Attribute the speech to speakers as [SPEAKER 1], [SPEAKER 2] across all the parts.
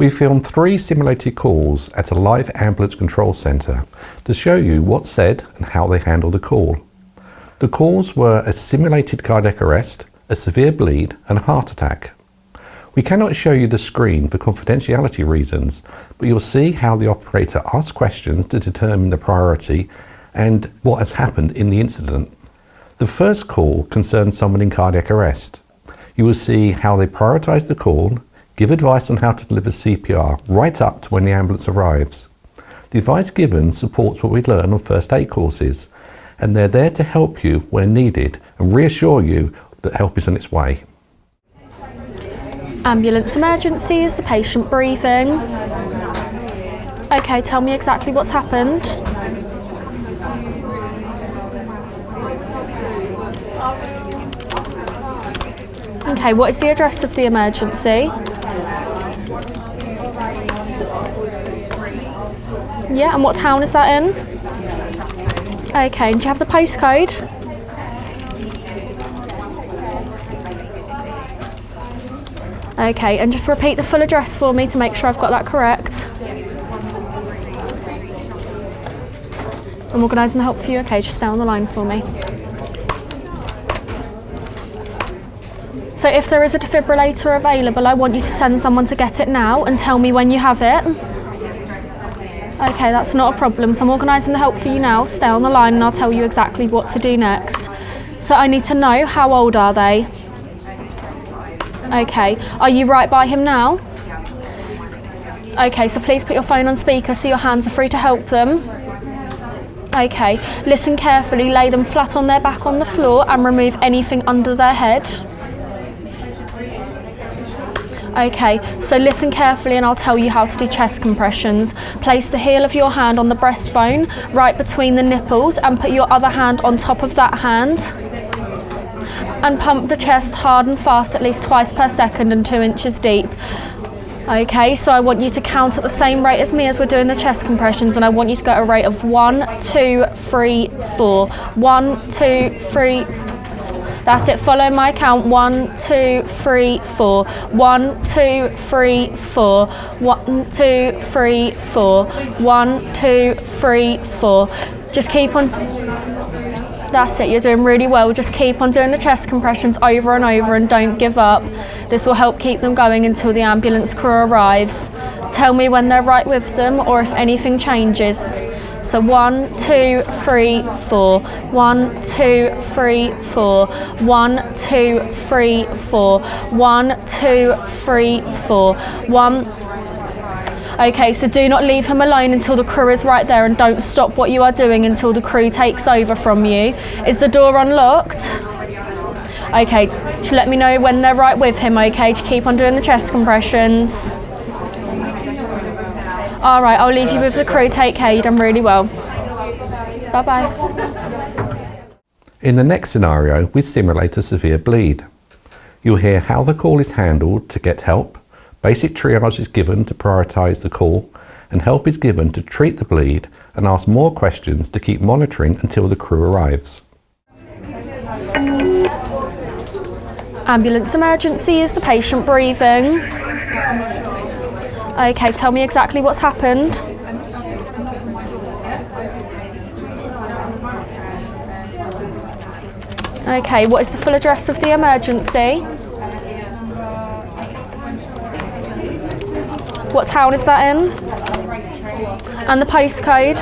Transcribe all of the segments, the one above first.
[SPEAKER 1] We filmed 3 simulated calls at a live ambulance control centre to show you what's said and how they handle the call. The calls were a simulated cardiac arrest, a severe bleed and a heart attack. We cannot show you the screen for confidentiality reasons, but you'll see how the operator asks questions to determine the priority and what has happened in the incident. The first call concerns someone in cardiac arrest. You will see how they prioritise the call, give advice on how to deliver CPR right up to when the ambulance arrives. The advice given supports what we learn on first aid courses, and they're there to help you when needed and reassure you that help is on its way.
[SPEAKER 2] Ambulance emergency, is the patient breathing? Okay, tell me exactly what's happened. Okay, what is the address of the emergency? Yeah, and what town is that in? Okay, and do you have the postcode? Okay, and just repeat the full address for me to make sure I've got that correct. I'm organising the help for you. Okay, just stay on the line for me. So if there is a defibrillator available, I want you to send someone to get it now and tell me when you have it. Okay, that's not a problem. So I'm organising the help for you now. Stay on the line and I'll tell you exactly what to do next. So I need to know, how old are they? Okay, are you right by him now? Okay, so please put your phone on speaker so your hands are free to help them. Okay, listen carefully, lay them flat on their back on the floor and remove anything under their head. Okay, so listen carefully and I'll tell you how to do chest compressions. Place the heel of your hand on the breastbone, right between the nipples, and put your other hand on top of that hand. And pump the chest hard and fast at least twice per second and 2 inches deep. Okay, so I want you to count at the same rate as me as we're doing the chest compressions, and I want you to go at a rate of 1, 2, 3, 4. 1, 2, 3, that's it, follow my count. 1, 2, 3, 4. 1, 2, 3, 4. 1, 2, 3, 4. 1, 2, 3, 4. Just keep on. That's it, you're doing really well. Just keep on doing the chest compressions over and over and don't give up. This will help keep them going until the ambulance crew arrives. Tell me when they're right with them or if anything changes. So 1, 2, 3, 4. 1, 2, 3, 4. 1, 2, 3, 4. 1, 2, 3, 4. 1. Okay, so do not leave him alone until the crew is right there, and don't stop what you are doing until the crew takes over from you. Is the door unlocked? Okay, just let me know when they're right with him, okay? Just keep on doing the chest compressions. All right, I'll leave you with the crew. Take care, you've done really well. Bye-bye.
[SPEAKER 1] In the next scenario, we simulate a severe bleed. You'll hear how the call is handled to get help. Basic triage is given to prioritise the call, and help is given to treat the bleed and ask more questions to keep monitoring until the crew arrives.
[SPEAKER 2] Ambulance emergency, is the patient breathing? Okay, tell me exactly what's happened. Okay, what is the full address of the emergency? What town is that in? And the postcode?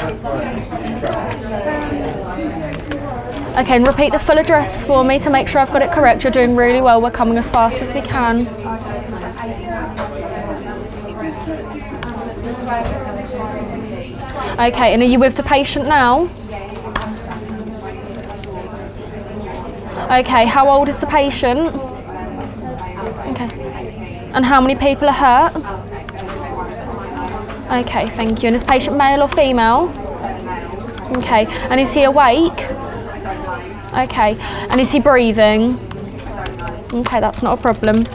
[SPEAKER 2] Okay, and repeat the full address for me to make sure I've got it correct. You're doing really well. We're coming as fast as we can. Okay, and are you with the patient now? Okay, how old is the patient? Okay. And how many people are hurt? Okay, thank you. And is patient male or female? Okay, and is he awake? Okay, and is he breathing? Okay, that's not a problem.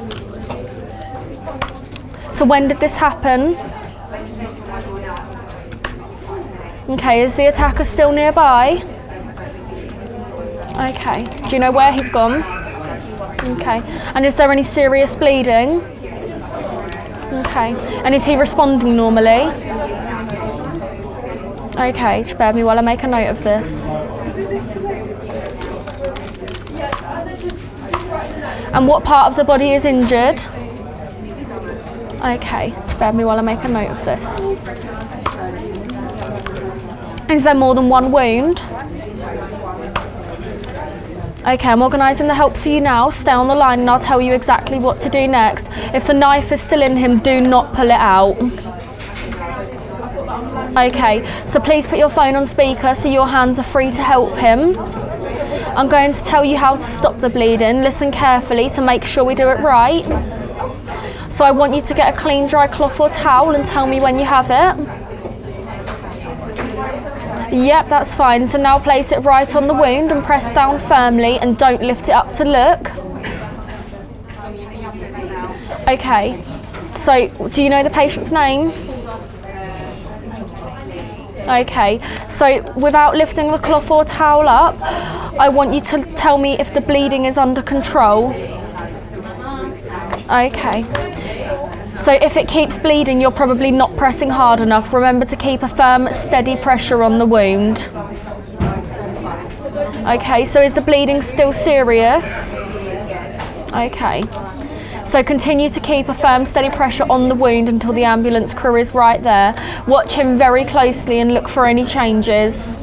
[SPEAKER 2] So when did this happen? Okay, is the attacker still nearby? Okay, do you know where he's gone? Okay, and is there any serious bleeding? Okay, and is he responding normally? Okay, just bear with me while I make a note of this. And what part of the body is injured? Okay, just bear with me while I make a note of this. Is there more than one wound? Okay, I'm organising the help for you now. Stay on the line and I'll tell you exactly what to do next. If the knife is still in him, do not pull it out. Okay, so please put your phone on speaker so your hands are free to help him. I'm going to tell you how to stop the bleeding. Listen carefully to make sure we do it right. So I want you to get a clean, dry cloth or towel and tell me when you have it. Yep, that's fine. So now place it right on the wound and press down firmly and don't lift it up to look. Okay, so do you know the patient's name? Okay, so without lifting the cloth or towel up, I want you to tell me if the bleeding is under control. Okay. So if it keeps bleeding, you're probably not pressing hard enough. Remember to keep a firm, steady pressure on the wound. Okay, so is the bleeding still serious? Okay. So continue to keep a firm, steady pressure on the wound until the ambulance crew is right there. Watch him very closely and look for any changes.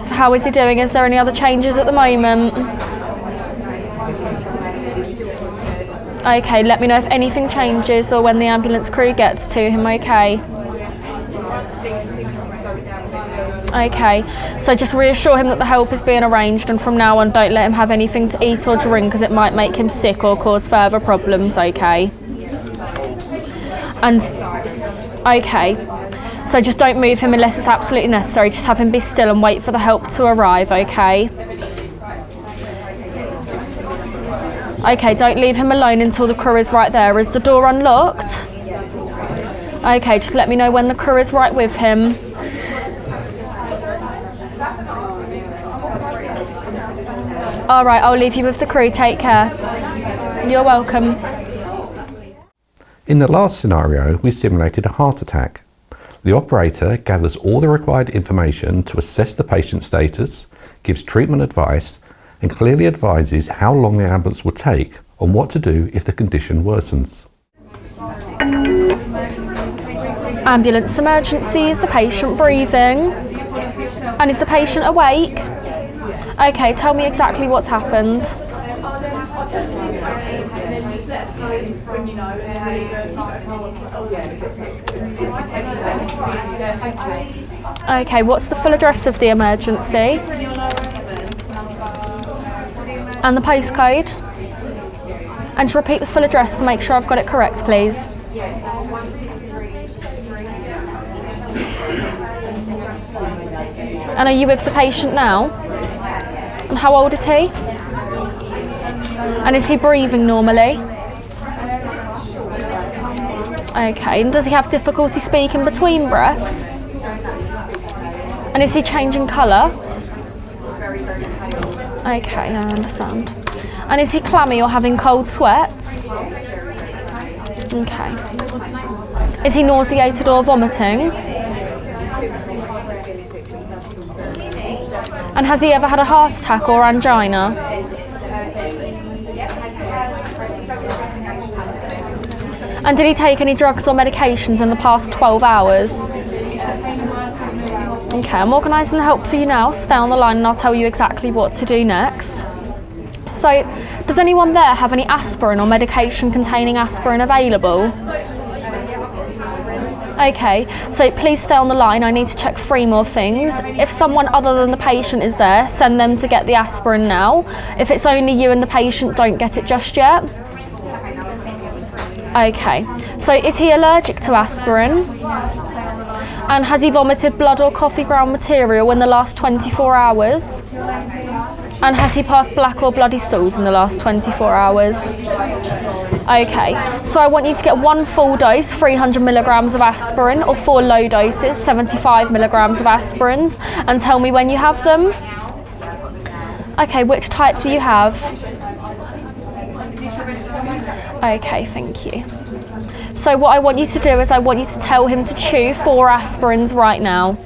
[SPEAKER 2] So how is he doing? Is there any other changes at the moment? Okay, let me know if anything changes or when the ambulance crew gets to him, okay? Okay, so just reassure him that the help is being arranged, and from now on don't let him have anything to eat or drink because it might make him sick or cause further problems, okay? And, okay, so just don't move him unless it's absolutely necessary. Just have him be still and wait for the help to arrive, okay? Okay, don't leave him alone until the crew is right there. Is the door unlocked? Okay, just let me know when the crew is right with him. All right, I'll leave you with the crew. Take care. You're welcome.
[SPEAKER 1] In the last scenario, we simulated a heart attack. The operator gathers all the required information to assess the patient's status, gives treatment advice, and clearly advises how long the ambulance will take and what to do if the condition worsens.
[SPEAKER 2] Ambulance emergency. Is the patient breathing? And is the patient awake? Okay, tell me exactly what's happened. Okay, what's the full address of the emergency? And the postcode? And to repeat the full address to make sure I've got it correct, please. And are you with the patient now? And how old is he? And is he breathing normally? Okay, and does he have difficulty speaking between breaths? And is he changing colour? Okay, I understand. And is he clammy or having cold sweats? Okay. Is he nauseated or vomiting? And has he ever had a heart attack or angina? And did he take any drugs or medications in the past 12 hours? Okay, I'm organising the help for you now. Stay on the line and I'll tell you exactly what to do next. So, does anyone there have any aspirin or medication containing aspirin available? Okay, so please stay on the line. I need to check 3 more things. If someone other than the patient is there, send them to get the aspirin now. If it's only you and the patient, don't get it just yet. Okay, so is he allergic to aspirin? And has he vomited blood or coffee ground material in the last 24 hours? And has he passed black or bloody stools in the last 24 hours? Okay, so I want you to get 1 full dose, 300 milligrams of aspirin, or 4 low doses, 75 milligrams of aspirins, and tell me when you have them. Okay, which type do you have? Okay, thank you. So what I want you to do is I want you to tell him to chew 4 aspirins right now.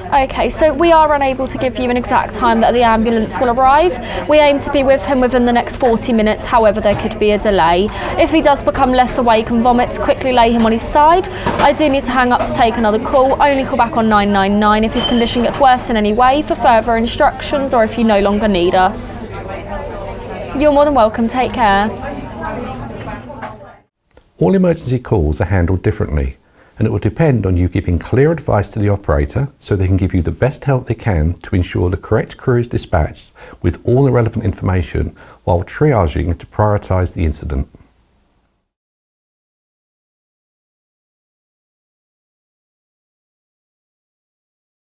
[SPEAKER 2] Okay, so we are unable to give you an exact time that the ambulance will arrive. We aim to be with him within the next 40 minutes, however there could be a delay. If he does become less awake and vomits, quickly lay him on his side. I do need to hang up to take another call. Only call back on 999 if his condition gets worse in any way for further instructions or if you no longer need us. You're more than welcome, take care.
[SPEAKER 1] All emergency calls are handled differently, and it will depend on you giving clear advice to the operator so they can give you the best help they can to ensure the correct crew is dispatched with all the relevant information while triaging to prioritise the incident.